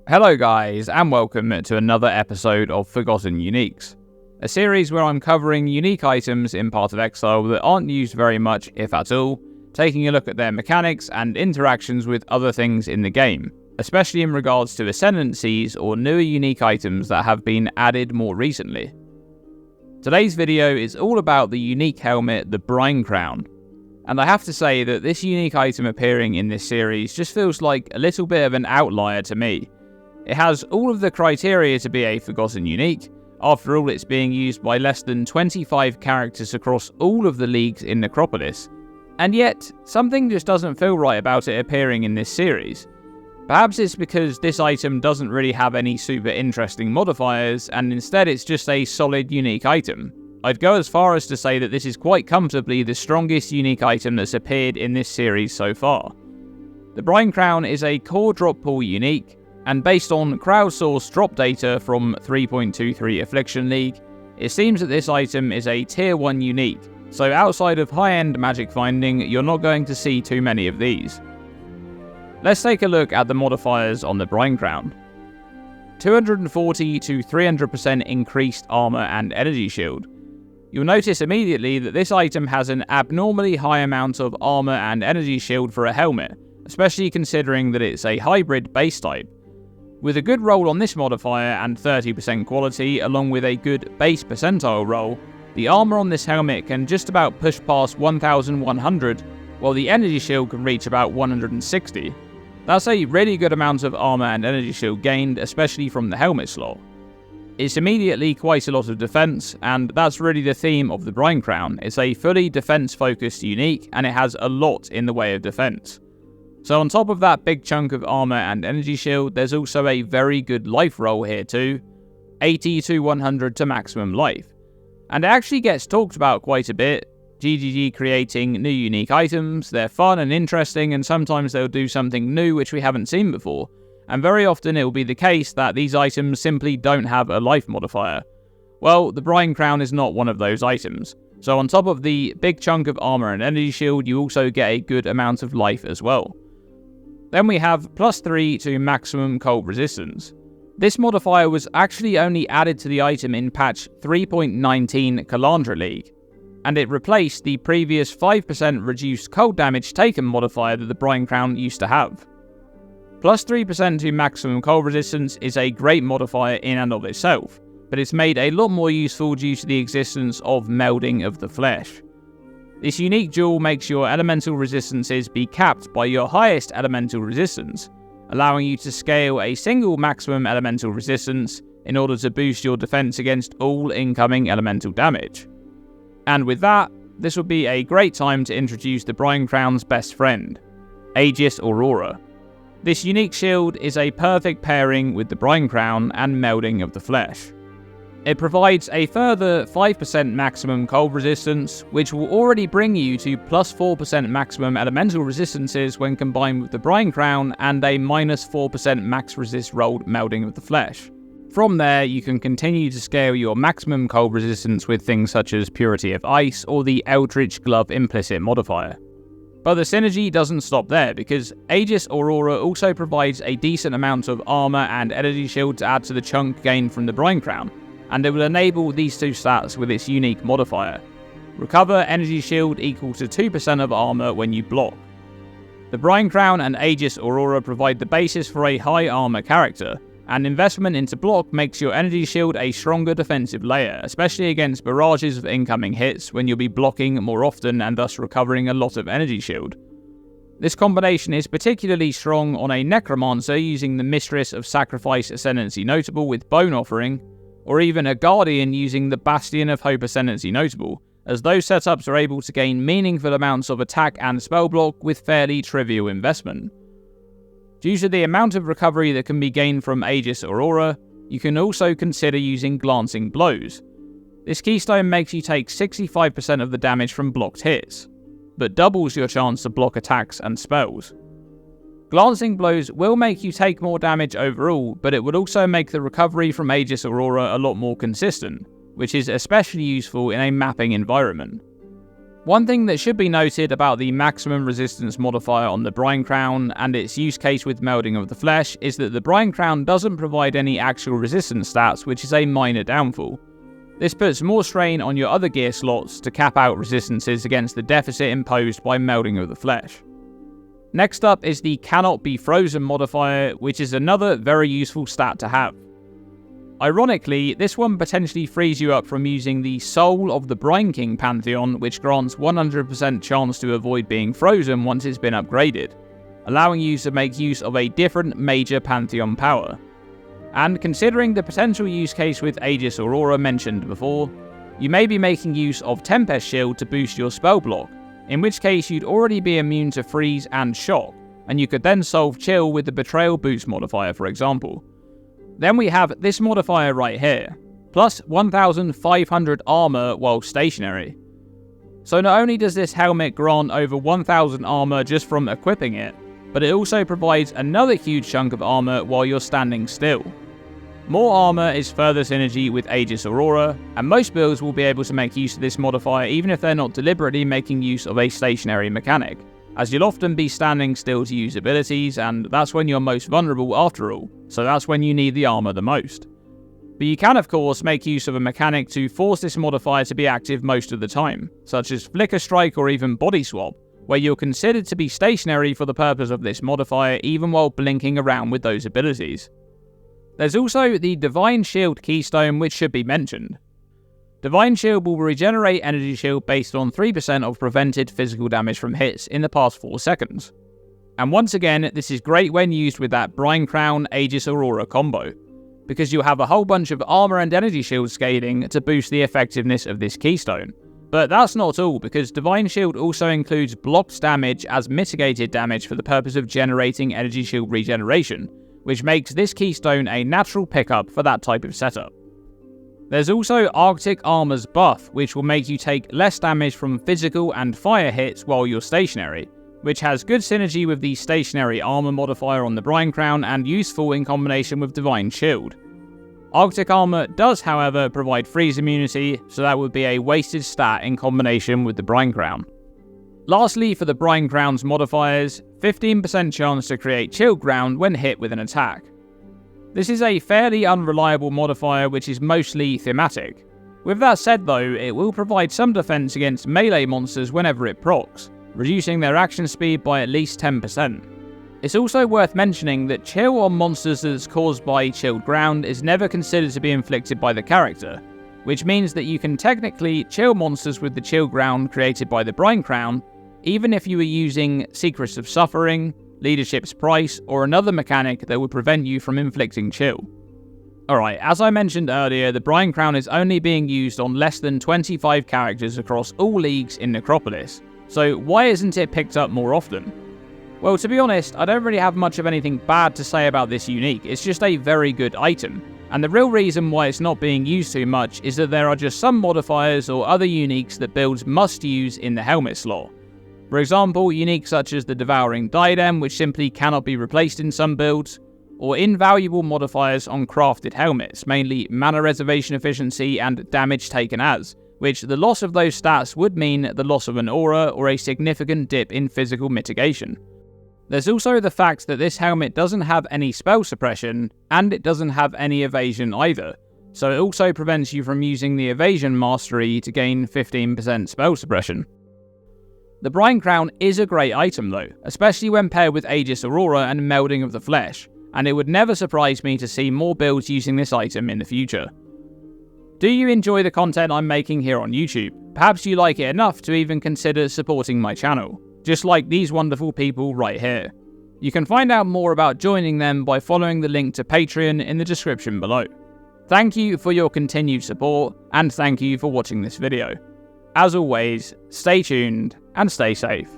Hello guys, and welcome to another episode of Forgotten Uniques, a series where I'm covering unique items in Path of Exile that aren't used very much, if at all, taking a look at their mechanics and interactions with other things in the game, especially in regards to ascendancies or newer unique items that have been added more recently. Today's video is all about the unique helmet, the Brine Crown, and I have to say that this unique item appearing in this series just feels like a little bit of an outlier to me. It has all of the criteria to be a Forgotten Unique. After all, it's being used by less than 25 characters across all of the leagues in Necropolis. And yet, something just doesn't feel right about it appearing in this series. Perhaps it's because this item doesn't really have any super interesting modifiers, and instead it's just a solid unique item. I'd go as far as to say that this is quite comfortably the strongest unique item that's appeared in this series so far. The Brine Crown is a core drop pool unique, and based on crowdsourced drop data from 3.23 Affliction League, it seems that this item is a tier 1 unique, so outside of high-end magic finding, you're not going to see too many of these. Let's take a look at the modifiers on the Brine Crown. 240 to 300% increased armor and energy shield. You'll notice immediately that this item has an abnormally high amount of armor and energy shield for a helmet, especially considering that it's a hybrid base type. With a good roll on this modifier and 30% quality, along with a good base percentile roll, the armor on this helmet can just about push past 1100, while the energy shield can reach about 160. That's a really good amount of armor and energy shield gained, especially from the helmet slot. It's immediately quite a lot of defense, and that's really the theme of the Brine Crown. It's a fully defense-focused unique, and it has a lot in the way of defense. So on top of that big chunk of armor and energy shield, there's also a very good life roll here too, 80 to 100 to maximum life. And it actually gets talked about quite a bit, GGG creating new unique items. They're fun and interesting, and sometimes they'll do something new which we haven't seen before, and very often it will be the case that these items simply don't have a life modifier. Well, the Brine Crown is not one of those items, so on top of the big chunk of armor and energy shield, you also get a good amount of life as well. Then we have +3 to maximum cold resistance. This modifier was actually only added to the item in patch 3.19 Kalandra League, and it replaced the previous 5% reduced cold damage taken modifier that the Brine Crown used to have. +3% to maximum cold resistance is a great modifier in and of itself, but it's made a lot more useful due to the existence of Melding of the Flesh. This unique jewel makes your elemental resistances be capped by your highest elemental resistance, allowing you to scale a single maximum elemental resistance in order to boost your defense against all incoming elemental damage. And with that, this would be a great time to introduce the Brine Crown's best friend, Aegis Aurora. This unique shield is a perfect pairing with the Brine Crown and Melding of the Flesh. It provides a further 5% maximum cold resistance, which will already bring you to +4% maximum elemental resistances when combined with the Brine Crown and a -4% max resist rolled Melding of the Flesh. From there, you can continue to scale your maximum cold resistance with things such as Purity of Ice or the Eldritch Glove implicit modifier. But the synergy doesn't stop there, because Aegis Aurora also provides a decent amount of armor and energy shield to add to the chunk gained from the Brine Crown, and it will enable these two stats with its unique modifier. Recover energy shield equal to 2% of armor when you block. The Brine Crown and Aegis Aurora provide the basis for a high armor character, and investment into block makes your energy shield a stronger defensive layer, especially against barrages of incoming hits when you'll be blocking more often and thus recovering a lot of energy shield. This combination is particularly strong on a Necromancer using the Mistress of Sacrifice Ascendancy Notable with Bone Offering, or even a Guardian using the Bastion of Hope Ascendancy Notable, as those setups are able to gain meaningful amounts of attack and spell block with fairly trivial investment. Due to the amount of recovery that can be gained from Aegis Aurora, you can also consider using Glancing Blows. This keystone makes you take 65% of the damage from blocked hits, but doubles your chance to block attacks and spells. Glancing Blows will make you take more damage overall, but it would also make the recovery from Aegis Aurora a lot more consistent, which is especially useful in a mapping environment. One thing that should be noted about the maximum resistance modifier on the Brine Crown and its use case with Melding of the Flesh is that the Brine Crown doesn't provide any actual resistance stats, which is a minor downfall. This puts more strain on your other gear slots to cap out resistances against the deficit imposed by Melding of the Flesh. Next up is the Cannot Be Frozen modifier, which is another very useful stat to have. Ironically, this one potentially frees you up from using the Soul of the Brine King Pantheon, which grants 100% chance to avoid being frozen once it's been upgraded, allowing you to make use of a different major Pantheon power. And considering the potential use case with Aegis Aurora mentioned before, you may be making use of Tempest Shield to boost your spell block, in which case you'd already be immune to freeze and shock, and you could then solve chill with the Betrayal Boost modifier, for example. Then we have this modifier right here, plus 1500 armor while stationary. So not only does this helmet grant over 1000 armor just from equipping it, but it also provides another huge chunk of armor while you're standing still. More armor is further synergy with Aegis Aurora, and most builds will be able to make use of this modifier even if they're not deliberately making use of a stationary mechanic, as you'll often be standing still to use abilities, and that's when you're most vulnerable after all, so that's when you need the armor the most. But you can of course make use of a mechanic to force this modifier to be active most of the time, such as Flicker Strike or even Body Swap, where you're considered to be stationary for the purpose of this modifier even while blinking around with those abilities. There's also the Divine Shield keystone, which should be mentioned. Divine Shield will regenerate energy shield based on 3% of prevented physical damage from hits in the past 4 seconds. And once again, this is great when used with that Brine Crown Aegis Aurora combo, because you'll have a whole bunch of armor and energy shield scaling to boost the effectiveness of this keystone. But that's not all, because Divine Shield also includes blocked damage as mitigated damage for the purpose of generating energy shield regeneration, which makes this keystone a natural pickup for that type of setup. There's also Arctic Armor's buff, which will make you take less damage from physical and fire hits while you're stationary, which has good synergy with the stationary armor modifier on the Brine Crown and useful in combination with Divine Shield. Arctic Armor does, however, provide freeze immunity, so that would be a wasted stat in combination with the Brine Crown. Lastly, for the Brine Crown's modifiers, 15% chance to create Chill Ground when hit with an attack. This is a fairly unreliable modifier which is mostly thematic. With that said though, it will provide some defense against melee monsters whenever it procs, reducing their action speed by at least 10%. It's also worth mentioning that chill on monsters that's caused by chilled ground is never considered to be inflicted by the character, which means that you can technically chill monsters with the chill ground created by the Brine Crown, even if you were using Secrets of Suffering, Leadership's Price, or another mechanic that would prevent you from inflicting chill. Alright, as I mentioned earlier, the Brine Crown is only being used on less than 25 characters across all leagues in Necropolis, so why isn't it picked up more often? Well, to be honest, I don't really have much of anything bad to say about this unique, it's just a very good item, and the real reason why it's not being used too much is that there are just some modifiers or other uniques that builds must use in the helmet slot. For example, uniques such as the Devouring Diadem, which simply cannot be replaced in some builds, or invaluable modifiers on crafted helmets, mainly mana reservation efficiency and damage taken as, which the loss of those stats would mean the loss of an aura or a significant dip in physical mitigation. There's also the fact that this helmet doesn't have any spell suppression, and it doesn't have any evasion either, so it also prevents you from using the evasion mastery to gain 15% spell suppression. The Brine Crown is a great item though, especially when paired with Aegis Aurora and Melding of the Flesh, and it would never surprise me to see more builds using this item in the future. Do you enjoy the content I'm making here on YouTube? Perhaps you like it enough to even consider supporting my channel, just like these wonderful people right here. You can find out more about joining them by following the link to Patreon in the description below. Thank you for your continued support, and thank you for watching this video. As always, stay tuned and stay safe.